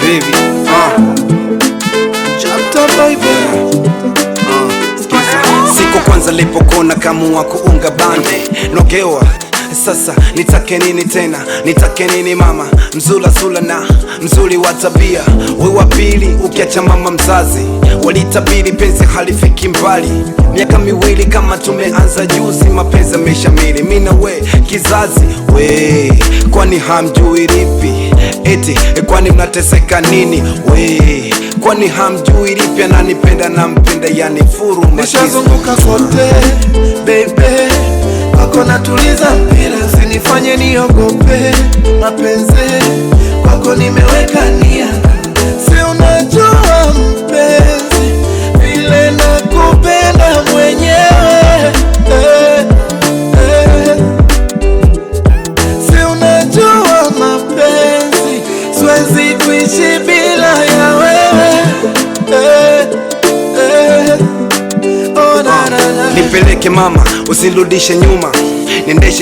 baby. Chapter baby. Siku kwanza lipokona kamua kuunga bande nogewa. Sasa nitake nini tena, nitake nini mama? Mzula sula na mzuri wa tabia. Wewe wa pili ukiacha mama mzazi, walitabiri penzi halifiki mbali. Miaka miwili kama tumeanza juzi, mapenzi yameshamiri mimi na we kizazi. We kwani hamjui lipi? Eti kwani mnateseka nini? We kwani hamjui lipi? Ananipenda na mpenda, yani furu makizi. Nishazunguka kote baby, kwako natuliza mpira, usinifanye niogope mapenzi, kwako nimeweka nia. Si unajua mpenzi, vile nakupenda mwenyewe Si unajua mapenzi, siwezi kuishi bila ya wewe Nipeleke mama, usinirudishe nyuma, niendeshe